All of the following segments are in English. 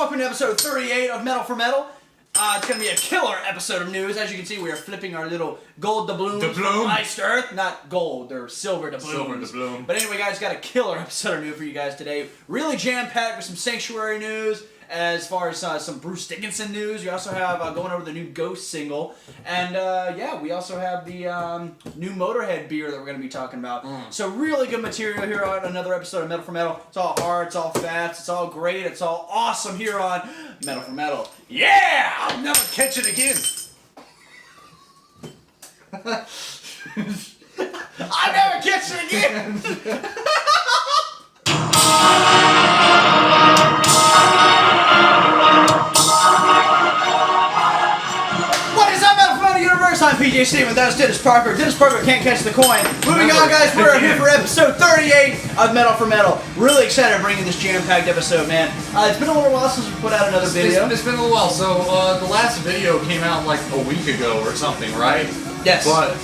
welcome to episode 38 of Metal for Metal. It's going to be a killer episode of news. As you can see, we are flipping our little gold doubloons from iced earth. Not gold, they're silver doubloons. Silver doubloon. But anyway, guys, got a killer episode of news for you guys today. Really jam-packed with some Sanctuary news, as far as some Bruce Dickinson news. We also have going over the new Ghost single. And yeah, we also have the new Motorhead beer that we're going to be talking about. So really good material here on another episode of Metal for Metal. It's all hard, it's all fast, it's all great, it's all awesome here on Metal for Metal. Yeah! I'll never catch it again. I'll never catch it again! I'm PJ Steven, that's Dennis Parker. Dennis Parker can't catch the coin. Moving on, guys, we're here for episode 38 of Metal for Metal. Really excited to bring in this jam-packed episode, man. It's been a little while since we put out another video. It's been a little while. So the last video came out like a week ago or something, right? Yes. But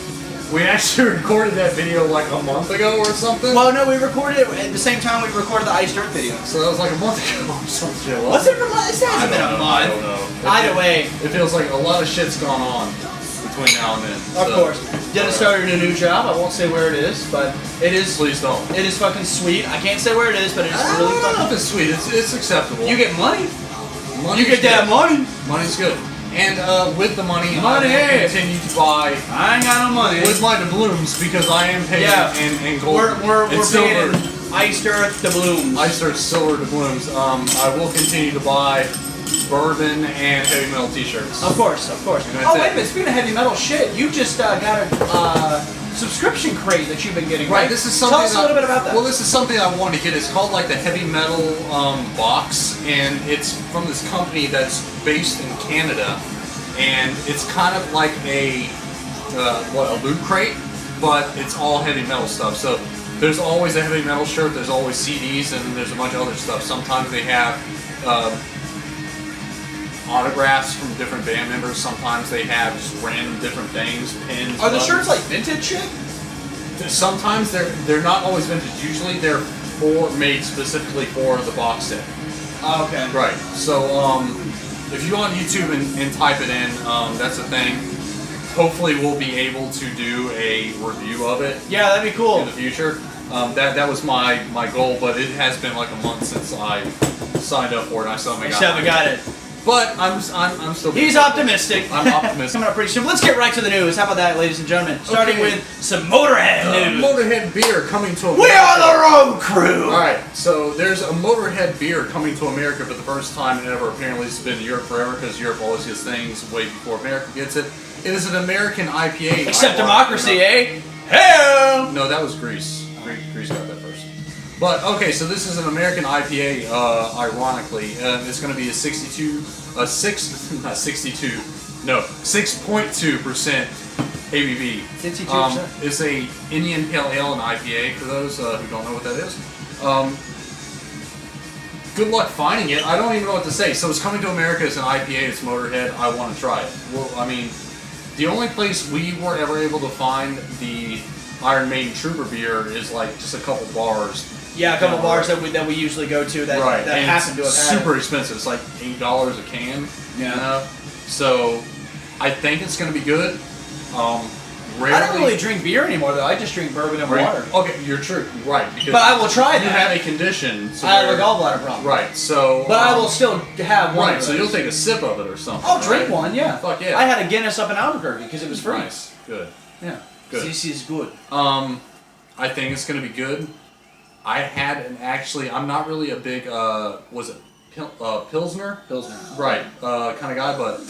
we actually recorded that video like a month ago or something. Well, no, we recorded it at the same time we recorded the Iced Earth video. So that was like a month ago or something. What's it? It hasn't been a month. I don't know. Either way. It feels like a lot of shit's gone on between now and then. Of course. Dennis started a new job. I won't say where it is, but it is. Please don't. It is fucking sweet. I can't say where it is, but it's really fucking. I don't know if it's sweet. It's acceptable. You get money. Money's You get good. that money. Money's good. And with the money, Money. I will continue to buy. I ain't got no money. With my doubloons, because I am paying in gold. We're and paying silver. Iced Earth doubloons. Iced Earth silver doubloons. I will continue to buy bourbon and heavy metal t-shirts. Of course, of course. Oh, wait a minute. Speaking of heavy metal shit, you just got a subscription crate that you've been getting, right? This is something. Tell us a little bit about that. Well, this is something I wanted to get. It's called like the heavy metal box, and it's from this company that's based in Canada, and it's kind of like a loot crate, but it's all heavy metal stuff. So there's always a heavy metal shirt. There's always CDs, and there's a bunch of other stuff. Sometimes they have autographs from different band members. Sometimes they have just random different things, pins. Are the buttons. shirts like vintage shit? Sometimes they're not always vintage. Usually they're made specifically for the box set. Oh, okay. Right. So if you go on YouTube and type it in, that's the thing. Hopefully we'll be able to do a review of it. Yeah, that'd be cool In the future. That was my goal, but it has been like a month since I signed up for it. And I still haven't got it. But I'm still. He's optimistic. I'm optimistic. Coming up pretty soon. Let's get right to the news. How about that, ladies and gentlemen? Starting with some Motorhead news. Motorhead beer coming to America. We are the road crew. All right, so there's a Motorhead beer coming to America for the first time ever. Apparently, it's been in Europe forever because Europe always gets things way before America gets it. It is an American IPA. Except democracy, eh? Hell. No, that was Greece. Greece got that first. But okay, so this is an American IPA. Ironically, it's going to be a 6.2% ABV. 62%. It's a Indian Pale Ale and IPA for those who don't know what that is. Good luck finding it. I don't even know what to say. So it's coming to America as an IPA. It's Motorhead. I want to try it. Well, I mean, the only place we were ever able to find the Iron Maiden Trooper beer is like just a couple bars. Yeah, a couple bars that we usually go to that happen to have super expensive. It's like $8 a can. Yeah. You know? So I think it's going to be good. Rarely, I don't really drink beer anymore, though. I just drink bourbon and water. Okay, you're true. Right. Because but I will try that. You have a condition. So I have a gallbladder problem. Right. So. But I will still have one. Right. So you'll take a sip of it or something. I'll drink one. Yeah. Fuck yeah. I had a Guinness up in Albuquerque because it was free. Nice. Good. Yeah. Good. This is good. I think it's going to be good. I had I'm not really a big, was it Pilsner? Pilsner. Right, kind of guy, but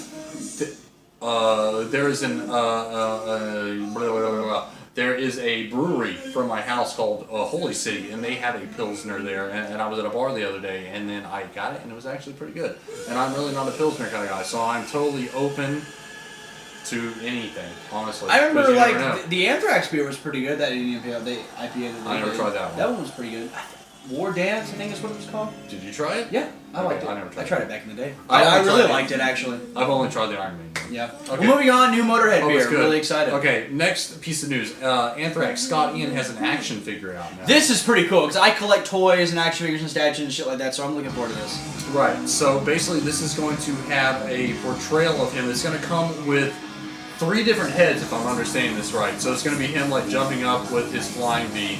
there is a brewery from my house called Holy City, and they have a Pilsner there, and I was at a bar the other day, and then I got it, and it was actually pretty good. And I'm really not a Pilsner kind of guy, so I'm totally open to anything, honestly. I remember like the Anthrax beer was pretty good. That Indian Pale, the IPA. I never tried that one. That one was pretty good. War Dance, I think is what it was called. Did you try it? Yeah, I liked it. I never tried I tried it back in the day. I I only really tried it. liked it, actually. I've only tried the Iron Maiden. Yeah. Okay. Well, moving on, new Motorhead Oh, beer. that's good. Really excited. Okay, next piece of news. Anthrax, Scott Ian has an action figure out now. This is pretty cool, because I collect toys and action figures and statues and shit like that, so I'm looking forward to this. Right, so basically this is going to have a portrayal of him. It's going to come with 3 different heads, if I'm understanding this right. So it's going to be him like jumping up with his flying V.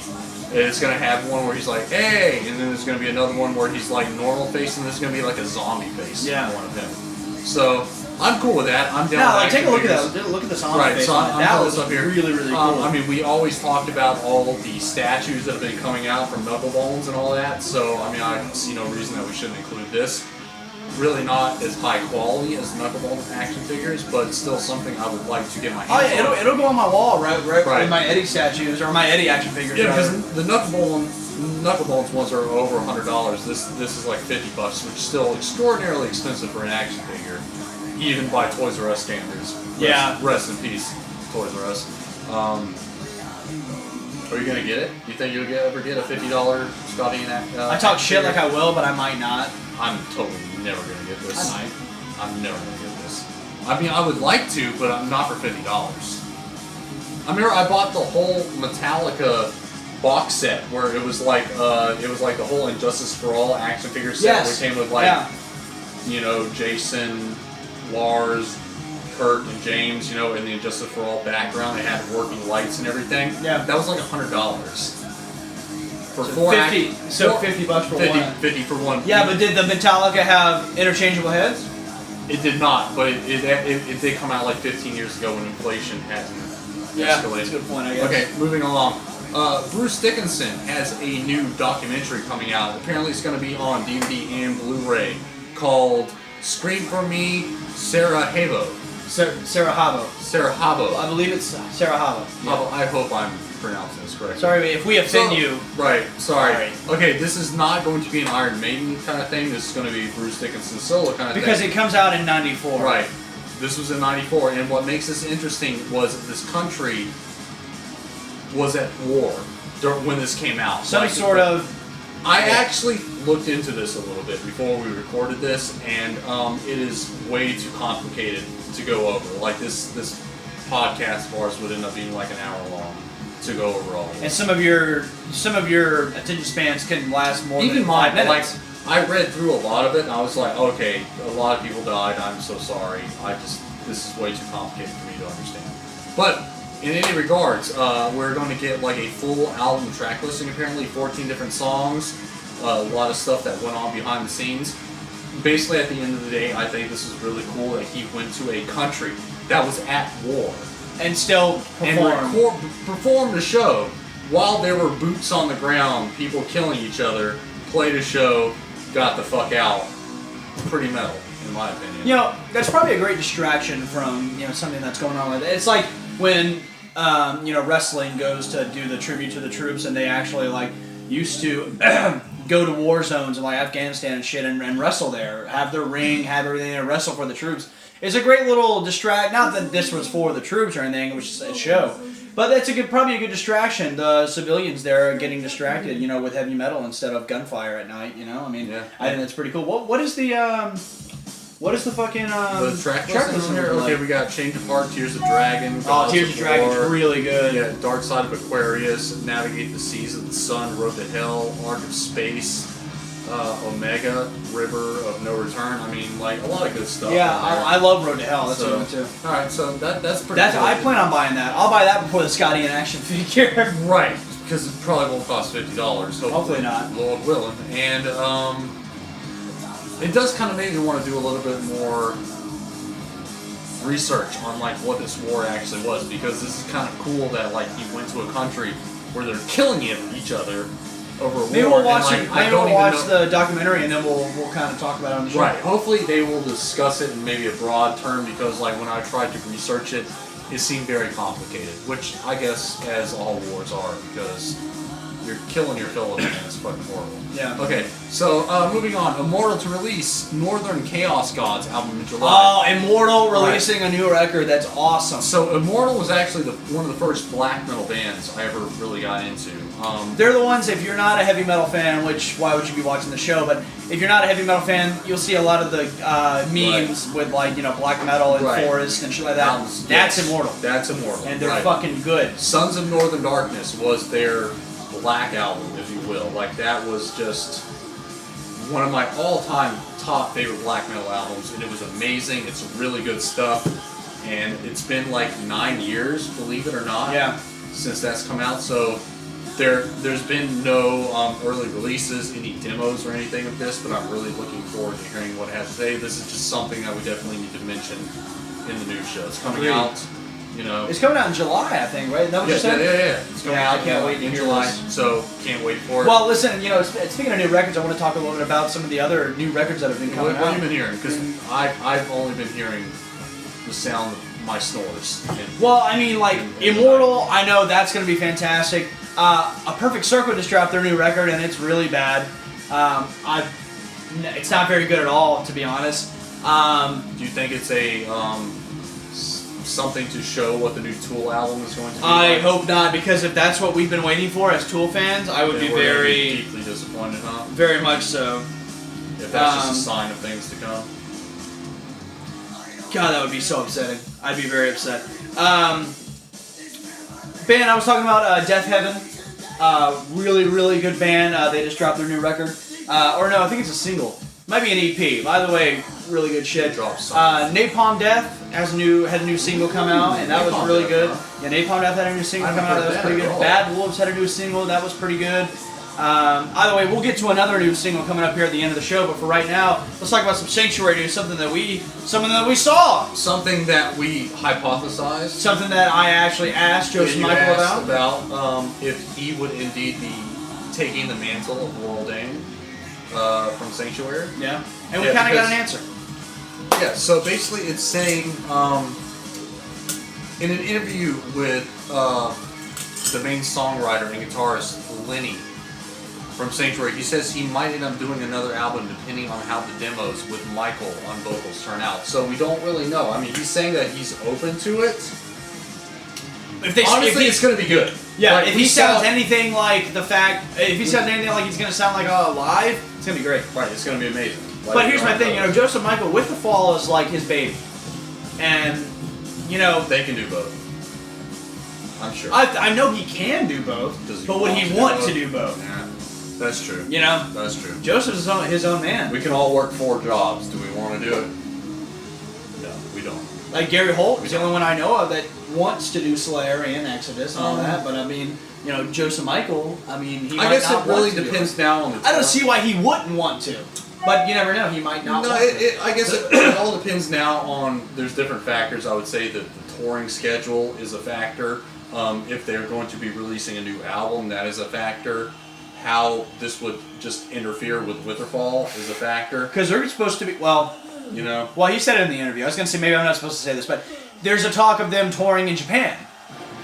It's going to have one where he's like, hey! And then there's going to be another one where he's like normal face, and there's going to be like a zombie face. Yeah. One of him. So I'm cool with that. I'm down Now, with like, take a action look at figures. that. Look at the zombie Right, face so on it. I'm That putting was this up here. really, really cool. I mean, we always talked about all the statues that have been coming out from Knucklebones and all that, so, I mean, I see no reason that we shouldn't include this. Really not as high quality as Knucklebones action figures, but still something I would like to get my hands on. Oh yeah, it'll go on my wall, right Right. with my Eddie statues, or my Eddie action figures. Yeah, rather. because the Knucklebones ones are over $100. This is like $50, which is still extraordinarily expensive for an action figure, even by Toys R Us standards. Rest in peace, Toys R Us. Are you gonna get it? You think you'll ever get a $50 Scotty and I talk shit like I will, but I might not. I'm totally never gonna get this. I might. I'm never gonna get this. I mean, I would like to, but I'm not for $50. I remember I bought the whole Metallica box set where it was like the whole Injustice for All action figure set. Yes. Where it came with like, you know, Jason, Lars, Kurt, and James, you know, in the Injustice for All background. It had working lights and everything. Yeah. That was like $100. For So four 50 so $50 for 50, one. 50 for one. Yeah, but did the Metallica have interchangeable heads? It did not, but it did come out like 15 years ago when inflation hadn't escalated. That's a good point, I guess. Okay, moving along. Bruce Dickinson has a new documentary coming out. Apparently it's going to be on DVD and Blu-ray called Scream For Me, Sarajevo. Sarajevo. Sarajevo. I believe it's Sarajevo. Yeah. I hope I'm pronouncing this correctly. Sorry if we offend you. Right, sorry. Okay, this is not going to be an Iron Maiden kind of thing. This is going to be Bruce Dickinson solo kind of Because thing. it comes out in '94. Right. This was in '94, and what makes this interesting was that this country was at war when this came out. Some sort of. I actually looked into this a little bit before we recorded this, and it is way too complicated to go over. Like this podcast of ours would end up being like an hour long to go over all of And this. some of your attention spans can last more Even than 5 mine, like, minutes. I read through a lot of it, and I was like, okay, a lot of people died. I'm so sorry. This is way too complicated for me to understand. But in any regards, we're going to get like a full album track listing. Apparently, 14 different songs, a lot of stuff that went on behind the scenes. Basically, at the end of the day, I think this is really cool that he went to a country that was at war And still perform. performed a show while there were boots on the ground, people killing each other, played a show, got the fuck out. Pretty metal, in my opinion. You know, that's probably a great distraction from, you know, something that's going on with it. It's like when, you know, wrestling goes to do the tribute to the troops, and they actually, like, used to go to war zones in, like, Afghanistan and shit and wrestle there. Have their ring, have everything there, wrestle for the troops. It's a great little not that this was for the troops or anything, which is a show. But that's probably a good distraction. The civilians there are getting distracted, you know, with heavy metal instead of gunfire at night, you know? I mean, Yeah. I think that's pretty cool. What is the fucking The track listing listing here? look Okay, like? we got Change of Heart, Tears of Dragon. Oh, Gods Tears of Dragon's War, really good. Yeah, Dark Side of Aquarius, Navigate the Seas of the Sun, Road to Hell, Arc of Space, Omega, River of No Return. I mean, like, a lot of good stuff. Yeah, in there. I love Road to Hell. That's So, a good one too. Alright, so that's pretty cool. I plan on buying that. I'll buy that before the Scotty in action figure. Right, because it probably won't cost $50. Hopefully not. Lord willing. And it does kind of make me want to do a little bit more research on like what this war actually was, because this is kind of cool that like he went to a country where they're killing each other over a war. Maybe we'll watch and, it. like, Maybe we'll watch the documentary and then we'll kind of talk about it on the show. Right. Hopefully they will discuss it in maybe a broad term, because like when I tried to research it, it seemed very complicated, which I guess as all wars are, because you're killing your fellow man. It's fucking horrible. Yeah. Okay, so moving on. Immortal to release Northern Chaos Gods album in July. Oh, Immortal releasing a new record. That's awesome. So Immortal was actually one of the first black metal bands I ever really got into. They're the ones, if you're not a heavy metal fan, which, why would you be watching the show? But if you're not a heavy metal fan, you'll see a lot of the memes with, like, you know, black metal and Forest and shit like that. That's Immortal. That's Immortal. And they're fucking good. Sons of Northern Darkness was their black album, if you will. Like, that was just one of my all-time top favorite black metal albums, and it was amazing. It's really good stuff. And it's been like 9 years, believe it or not, since that's come out. So there's been no early releases, any demos or anything of this, but I'm really looking forward to hearing what it has to say. This is just something that we definitely need to mention in the news show. It's coming out, you know. It's coming out in July, I think, right? Is that what you said? Yeah. It's coming out I can't wait to hear July, this. so can't wait for it. Well, listen, you know, speaking of new records, I want to talk a little bit about some of the other new records that have been coming out. What have you been hearing? Because I've only been hearing the sound of my snores. Well, I mean, like, Immortal, I know that's going to be fantastic. A Perfect Circle just dropped their new record, and it's really bad. It's not very good at all, to be honest. Do you think it's a something to show what the new Tool album is going to be? I hope not, because if that's what we've been waiting for as Tool fans, I would be very deeply disappointed, huh? Very much so. If that's just a sign of things to come. God, that would be so upsetting. I'd be very upset. Band I was talking about, Death Heaven. Really, really good band. They just dropped their new record. Or no, I think it's a single. Might be an EP. By the way, really good shit. Napalm Death had a new single come out, and that was really good. Yeah, Napalm Death had a new single come out. That was pretty good. Bad Wolves had a new single. That was pretty good. Either way, we'll get to another new single coming up here at the end of the show, but for right now, let's talk about some Sanctuary news, something that we saw. Something that we hypothesized. Something that I actually asked Joseph Michael about if he would indeed be taking the mantle of Laurel Dane from Sanctuary. Yeah. And we kind of got an answer. Yeah, so basically it's saying, in an interview with the main songwriter and guitarist, Lenny, from Sanctuary, he says he might end up doing another album depending on how the demos with Michael on vocals turn out. So we don't really know. I mean, he's saying that he's open to it. Honestly, it's going to be good. Yeah, like, if he sounds anything like he's going to sound like live, it's going to be great. Right, it's going to be amazing. Like, but here's my thing, you know, Joseph Michael with the Fall is like his baby. And, you know... They can do both. I'm sure. I know he can do both, but would he want to do both? Yeah. That's true. You know? That's true. Joseph's his own man. We can all work 4 jobs. Do we want to do it? No, we don't. Like Gary Holt is the only one I know of that wants to do Slayer and Exodus and all that, but I mean, you know, Joseph Michael, I mean, he might not want to. I guess it really depends now on the I don't see why he wouldn't want to, but you never know, he might not want to. I guess it all depends now on, there's different factors. I would say that the touring schedule is a factor. If they're going to be releasing a new album, that is a factor. How this would just interfere with Witherfall is a factor. Because they're supposed to be, well, you know. Well, he said it in the interview. I was going to say, maybe I'm not supposed to say this, but there's a talk of them touring in Japan.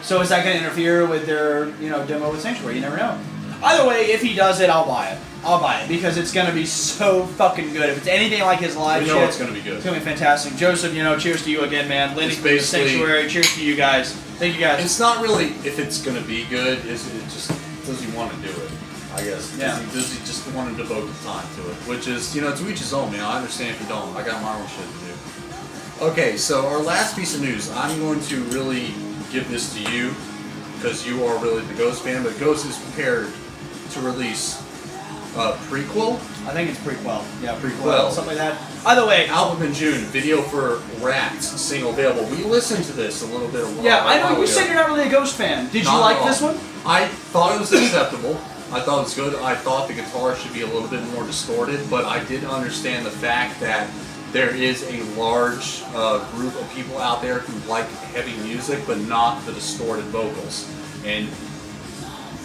So is that going to interfere with their, you know, demo with Sanctuary? You never know. Either way, if he does it, I'll buy it. I'll buy it because it's going to be so fucking good. If it's anything like his live shit, it's going to be good. It's going to be fantastic. Joseph, you know, cheers to you again, man. Lenny from Sanctuary, cheers to you guys. Thank you guys. It's not really if it's going to be good. It just does he want to do it? I guess. Yeah. Does he just want to devote the time to it? Which is, you know, to each his own, man. I understand if you don't. I got my own shit to do. Okay, so our last piece of news, I'm going to really give this to you because you are really the Ghost fan, but Ghost is prepared to release a prequel. I think it's prequel. Yeah, prequel. Something like that. Either way. Album in June, video for Rats, single available. We listened to this a little bit. Yeah, I know. You said you're not really a Ghost fan. Did you like this one? I thought it was acceptable. I thought it was good. I thought the guitar should be a little bit more distorted, but I did understand the fact that there is a large group of people out there who like heavy music, but not the distorted vocals. And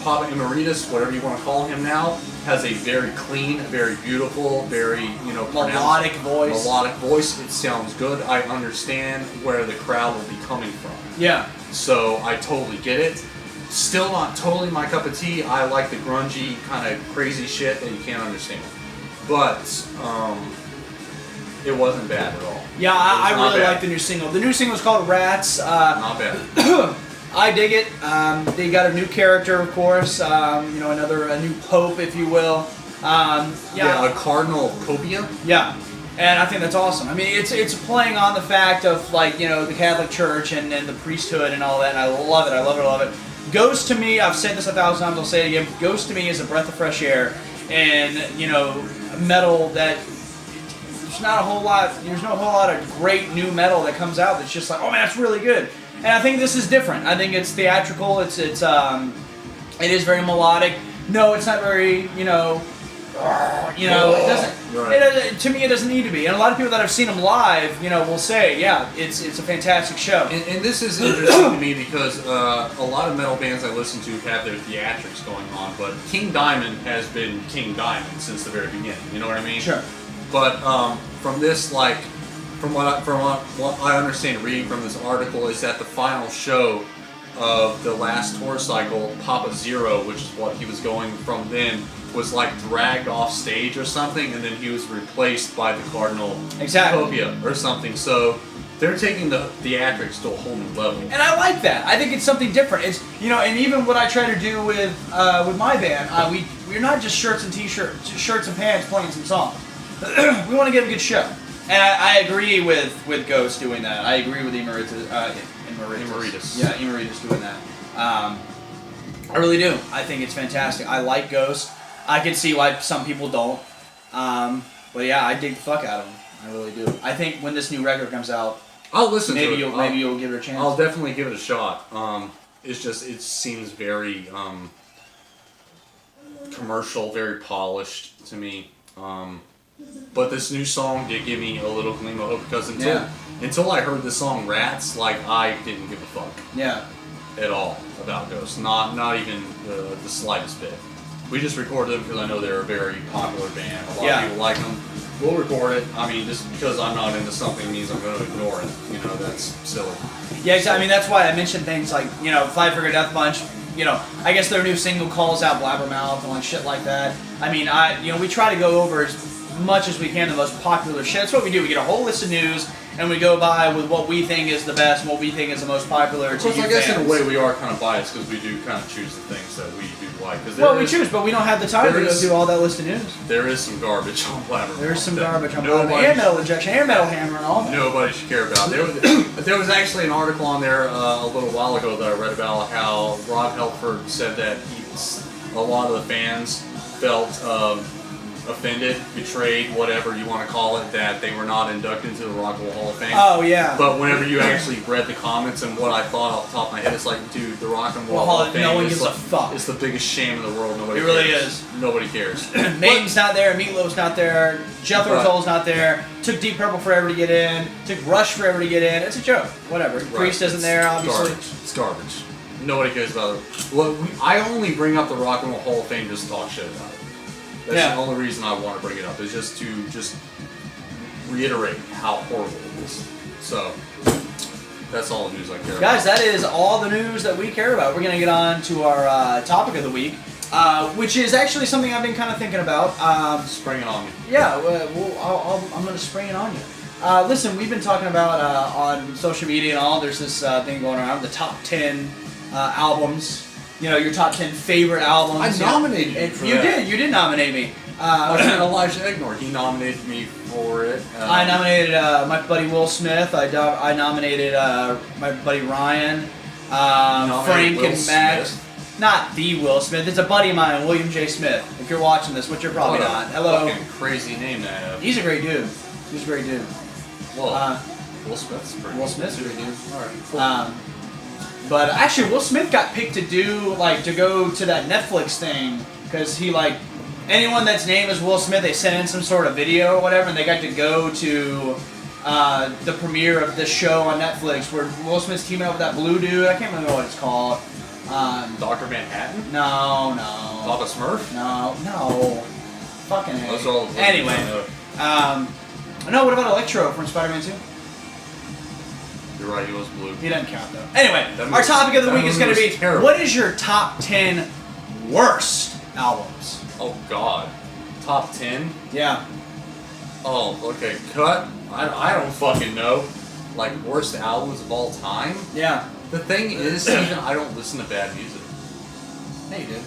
Papa Emeritus, whatever you want to call him now, has a very clean, very beautiful, very, you know, melodic voice. Melodic voice. It sounds good. I understand where the crowd will be coming from. Yeah. So I totally get it. Still not totally my cup of tea. I like the grungy kind of crazy shit that you can't understand. But it wasn't bad at all. Yeah, I really like the new single. The new single is called Rats. Not bad. I dig it. They got a new character, of course. A new pope, if you will. A cardinal copia. Yeah, and I think that's awesome. I mean, it's playing on the fact of the Catholic Church and the priesthood and all that. And I love it. I love it. I love it. Ghost to me, I've said this 1,000 times. I'll say it again. Ghost to me is a breath of fresh air, and metal that. There's no whole lot of great new metal that comes out that's just like, oh man, that's really good. And I think this is different. I think it's theatrical. It is very melodic. No, it's not very, it doesn't. Right. To me, it doesn't need to be. And a lot of people that have seen them live, will say, yeah, it's a fantastic show. And this is interesting to me because a lot of metal bands I listen to have their theatrics going on, but King Diamond has been King Diamond since the very beginning. You know what I mean? Sure. But from this, from what I understand reading from this article, is that the final show of the last tour cycle, Papa Zero, which is what he was going from then, was dragged off stage or something, and then he was replaced by the Cardinal Copia or something. So they're taking the theatrics to a whole new level. And I like that. I think it's something different. It's and even what I try to do with my band, we're not just shirts and pants playing some songs. We want to get a good show. And I agree with Ghost doing that. I agree with Emeritus. Yeah, Emeritus doing that. I really do. I think it's fantastic. I like Ghost. I can see why some people don't. But yeah, I dig the fuck out of them. I really do. I think when this new record comes out, I'll listen to it. Maybe you'll give it a chance. I'll definitely give it a shot. It's just, it seems very commercial, very polished to me. But this new song did give me a little gleam of hope because until I heard the song Rats, I didn't give a fuck. Yeah. At all about Ghost. Not even the slightest bit. We just recorded them because I know they're a very popular band. A lot of people like them. We'll record it. I mean, just because I'm not into something means I'm going to ignore it. That's silly. Yeah, exactly. I mean, that's why I mentioned things like, Five Finger Death Punch. I guess their new single calls out Blabbermouth and shit like that. I mean, we try to go over as much as we can the most popular shit. That's what we do. We get a whole list of news and we go by with what we think is the best and what we think is the most popular to you I guess fans. In a way we are kind of biased because we do kind of choose the things that we do like. We choose, but we don't have the time to go do all that list of news. There is some garbage on Blabbermouth. There's some garbage on Blabbermouth. And Metal Injection, and Metal Hammer and all that. Nobody should care about. There was actually an article on there a little while ago that I read about how Rob Halford said that a lot of the fans felt offended, betrayed, whatever you want to call it, that they were not inducted into the Rock and Roll Hall of Fame. Oh, yeah. But whenever you actually read the comments and what I thought off the top of my head, it's like, dude, the Rock and Roll Hall of Fame no one gives a fuck. It's the biggest shame in the world. Nobody cares. It really is. Nobody cares. Maiden's not there, Meatloaf's not there, Jethro Tull's not there, took Deep Purple forever to get in, took Rush forever to get in. It's a joke. Whatever. Right. Priest isn't there, obviously. Garbage. It's garbage. Nobody cares about it. Well, I only bring up the Rock and Roll Hall of Fame just to talk shit about it. That's the only reason I want to bring it up, is just to reiterate how horrible it is. So, that's all the news I care about. Guys, that is all the news that we care about. We're going to get on to our topic of the week, which is actually something I've been kind of thinking about. Spring it on me. Yeah, I'm going to spring it on you. Listen, we've been talking about on social media and all, there's this thing going around, the top 10 albums. Your top 10 favorite albums. I nominated you for that. You did nominate me. My friend Elijah Egnor, he nominated me for it. I nominated my buddy Will Smith. I nominated my buddy Ryan. Frank Will and Max. Smith? Not the Will Smith. It's a buddy of mine, William J. Smith. If you're watching this, which you're probably not. Hello. Fucking crazy name that have. He's a great dude. He's a great dude. Well, Will Smith's pretty Will Smith's a great dude. Alright, cool. But actually, Will Smith got picked to to go to that Netflix thing, because he, anyone that's name is Will Smith, they sent in some sort of video or whatever, and they got to go to the premiere of this show on Netflix, where Will Smith's teaming up with that blue dude, I can't remember what it's called. Dr. Manhattan? No. Papa Smurf? No. Fucking A. Those are all anyway. No, what about Electro from Spider-Man 2? You're right, he was blue. He doesn't count, though. Anyway, our topic of the week is going to be, what is your top 10 worst albums? Oh, God. Top 10? Yeah. Oh, okay. Cut? I don't fucking know. Worst albums of all time? Yeah. The thing is, Steven, I don't listen to bad music. Yeah, you did.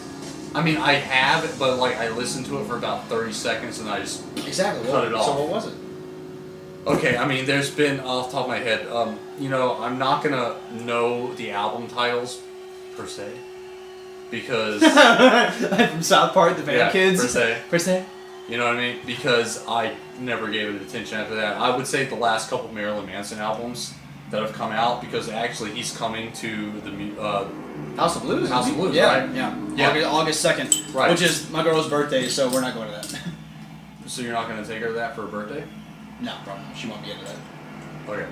I mean, I have, but like I listened to it for about 30 seconds and I just cut it off. So what was it? Okay, I mean, there's been off the top of my head. You know, I'm not gonna know the album titles per se because from South Park, the Band Kids. Per se. You know what I mean? Because I never gave it attention after that. I would say the last couple Marilyn Manson albums that have come out, because actually he's coming to the House of Blues. House of Blues, yeah, right? Yeah. August 2nd, right? Which is my girl's birthday, so we're not going to that. So you're not going to take her to that for her birthday? No, probably not. She won't be into that. Okay.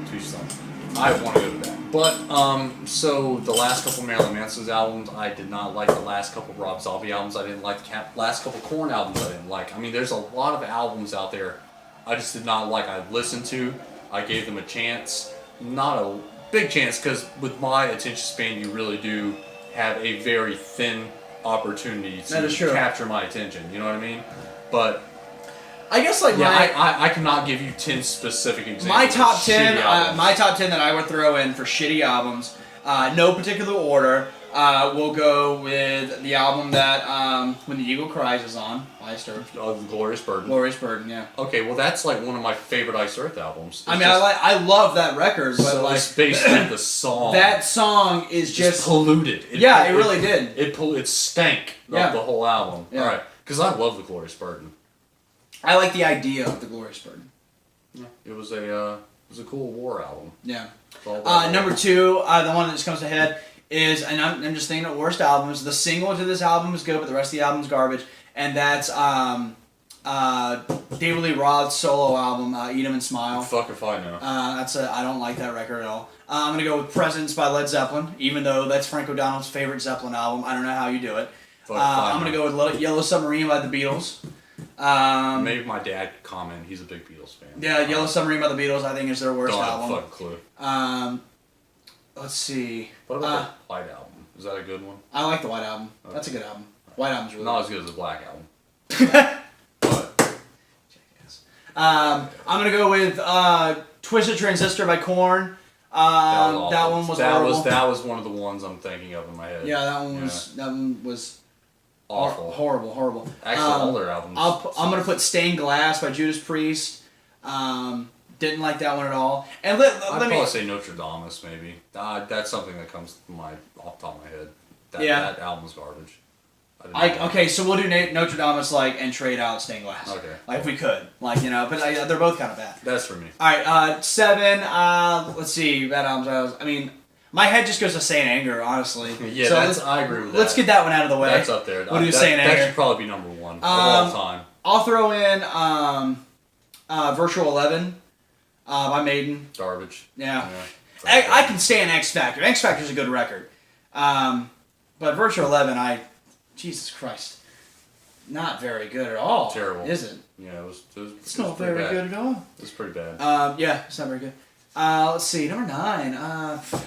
To each his own. I want to go to that. But, so the last couple Marilyn Manson's albums, I did not like. The last couple Rob Zombie albums, I didn't like. The last couple Korn albums, I didn't like. I mean, there's a lot of albums out there I just did not like. I listened to, I gave them a chance. Not a big chance, because with my attention span, you really do have a very thin opportunity to capture my attention. You know what I mean? But I guess like I cannot give you 10 specific examples. My top 10 that I would throw in for shitty albums, no particular order. We'll go with the album that When the Eagle Cries is on, Iced Earth. Oh, The Glorious Burden. Glorious Burden, yeah. Okay, well that's like one of my favorite Iced Earth albums. I mean, I love that record, but so like it's basically the song. That song is just polluted. It really did. It stank up the whole album. Yeah. All right, because I love The Glorious Burden. I like the idea of The Glorious Burden. Yeah, it was a cool war album. Yeah. Number 2, the one that just comes to head is, and I'm just thinking of worst albums. The single to this album is good, but the rest of the album's garbage. And that's David Lee Roth's solo album, Eat 'Em and Smile. Fuck if I know. I don't like that record at all. I'm gonna go with Presence by Led Zeppelin, even though that's Frank O'Donnell's favorite Zeppelin album. I don't know how you do it. I'm gonna go with Yellow Submarine by the Beatles. Maybe my dad could comment. He's a big Beatles fan. Yeah, Yellow Submarine by the Beatles, I think, is their worst album. Don't have a fucking clue. Let's see. What about the White Album? Is that a good one? I like the White Album. Okay. That's a good album. White Album's really not good. As good as the Black Album. But I'm gonna go with Twisted Transistor by Korn. That one was horrible. That was one of the ones I'm thinking of in my head. Yeah, that one was awful. Horrible. Actually, all their albums. I'm gonna put Stained Glass by Judas Priest. Didn't like that one at all. And I'd probably say Notre Dame, maybe. That's something that comes to off the top of my head. That album's garbage. Okay, so we'll do Notre Dame and trade out Stained Glass. Okay. Like if we could, but they're both kind of bad. That's for me. All right, 7. Let's see, bad albums. I mean, my head just goes to Saint Anger, honestly. Yeah, so I agree with that. Let's get that one out of the way. That's up there. We'll do Saint Anger. That should probably be number 1 of all time. I'll throw in Virtual 11 by Maiden. Garbage. Yeah. I can stand X Factor. X Factor's a good record. But Virtual 11, Jesus Christ. Not very good at all. Terrible. Is it? Yeah, it was it's not very good at all. It's pretty bad. Yeah, it's not very good. Let's see, number 9.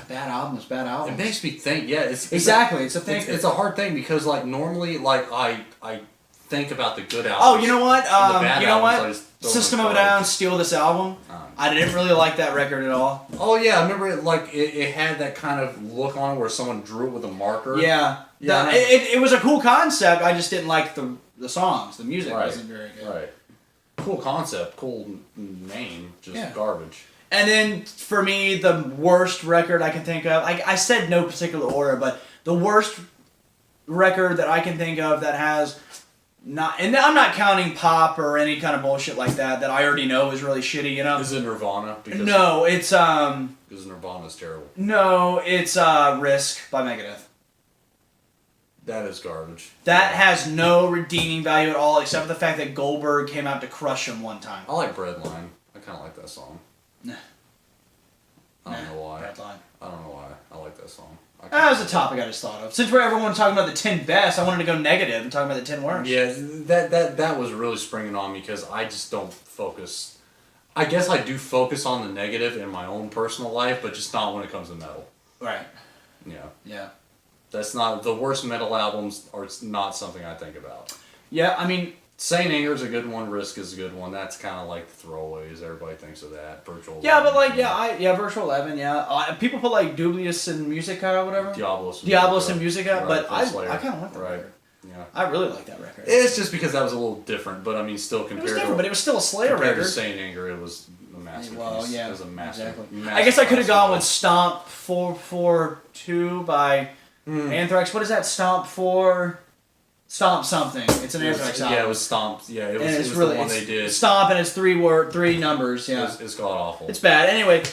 Bad albums. It makes me think. Yeah, it's a thing. It's a hard thing because normally I think about the good albums. Oh, you know what? System of a Down, Steal This Album. I didn't really like that record at all. Oh yeah, I remember it had that kind of look on it where someone drew it with a marker. Yeah. It was a cool concept. I just didn't like the songs. The music wasn't very good. Right. Cool concept, cool name, just garbage. And then for me, the worst record I can think of. I said no particular order, but the worst record that I can think of that has. And I'm not counting pop or any kind of bullshit like that I already know is really shitty, you know? Is it Nirvana? No, it's because Nirvana's terrible. No, it's Risk by Megadeth. That is garbage. That has no redeeming value at all, except for the fact that Goldberg came out to crush him one time. I like Breadline. I kind of like that song. Nah. I don't know why. Breadline. I don't know why. I like that song. That was a topic I just thought of. Since we're everyone talking about the 10 best, I wanted to go negative and talk about the 10 worst. Yeah, that was really springing on me because I just don't focus. I guess I do focus on the negative in my own personal life, but just not when it comes to metal. Right. Yeah. Yeah. That's not the worst metal albums are not something I think about. Yeah, I mean, Saint Anger's a good one. Risk is a good one. That's kind of like throwaways. Everybody thinks of that. Virtual. Yeah, but like Virtual 11. Yeah, people put like Dubious and Musica or whatever. Diablos and Musica, right, but I kind of like that record. Yeah. I really like that record. It's just because that was a little different, but I mean, still compared. It was different, but it was still a Slayer record. Compared to Saint Anger, it was a masterpiece. Well, yeah, it was a masterpiece. Exactly. I guess I could have gone with Stomp 442 by Anthrax. What is that? Stomp something. It's an Anthrax album. Yeah, it was Stomp. Yeah, it was really, the one they did. Stomp, and it's three numbers. Yeah, it's god awful. It's bad. Anyway,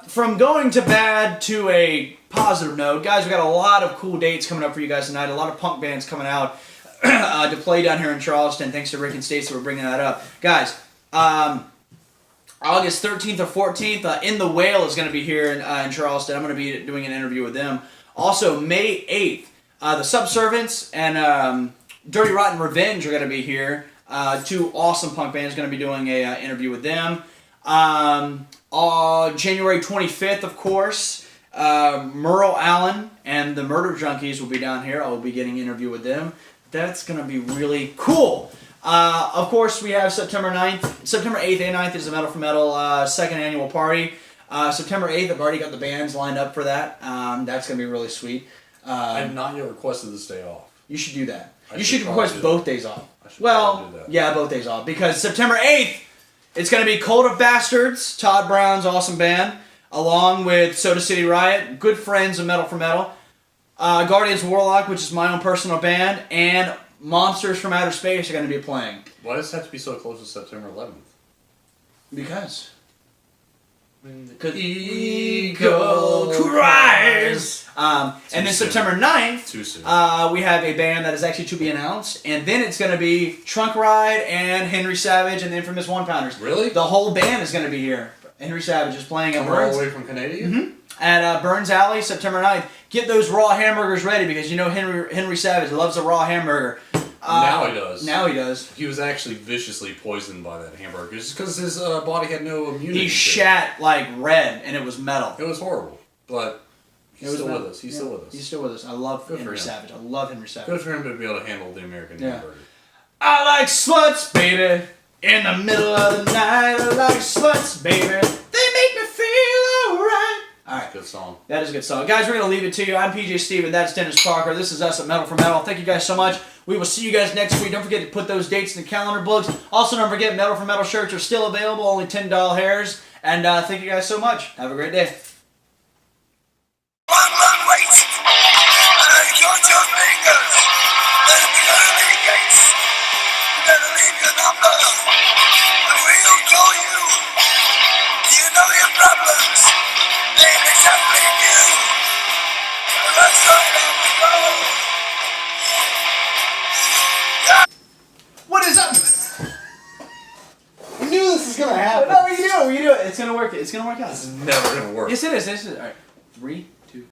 from going to bad to a positive note, guys, we got a lot of cool dates coming up for you guys tonight. A lot of punk bands coming out to play down here in Charleston. Thanks to Rick and Stacey for bringing that up, guys. August 13th or 14th, In the Whale is going to be here in Charleston. I'm going to be doing an interview with them. Also, May 8th, the Subservients and Dirty Rotten Revenge are going to be here. Two awesome punk bands going to be doing a interview with them. January 25th, of course, Merle Allen and the Murder Junkies will be down here. I will be getting an interview with them. That's going to be really cool. Of course, we have September 8th and 9th is the Metal4Metal second annual party. September 8th, I've already got the bands lined up for that. That's going to be really sweet. I have not yet requested this day off. You should do that. You should request both days off. Well, yeah, both days off. Because September 8th, it's going to be Cult of Bastards, Todd Brown's awesome band, along with Soda City Riot, good friends of Metal4Metal, Guardians Warlock, which is my own personal band, and Monsters from Outer Space are going to be playing. Why does it have to be so close to September 11th? Because Eagle cries. And then September 9th, we have a band that is actually to be announced, and then it's going to be Trunk Ride and Henry Savage and the infamous One Pounders. Really? The whole band is going to be here. Henry Savage is playing at Burns. All the way from Canada? Mm-hmm. At Burns Alley, September 9th. Get those raw hamburgers ready because you know Henry Savage loves a raw hamburger. Now he does. Now he does. He was actually viciously poisoned by that hamburger just because his body had no immunity. He shat like red, and it was metal. It was horrible, but he's still with us. He's still with us. He's still with us. I love Henry Savage. I love Henry Savage. Good for him to be able to handle the American hamburger. I like sluts, baby. In the middle of the night, I like sluts, baby. They make me feel alright. Alright. Good song. That is a good song. Guys, we're going to leave it to you. I'm PJ Steven. That's Dennis Parker. This is us at Metal4Metal. Thank you guys so much. We will see you guys next week. Don't forget to put those dates in the calendar books. Also, don't forget Metal4Metal shirts are still available. Only $10 hairs. And thank you guys so much. Have a great day. Long wait. Got your fingers. Let me early gates. You better leave your number. And we'll call you. You know your problems. Ain't exactly new. Let's ride on the road. What is up? We knew this was going to happen. No, we do it. It's going to work. It's going to work out. This is never going to work. Yes, it is. All right. 3,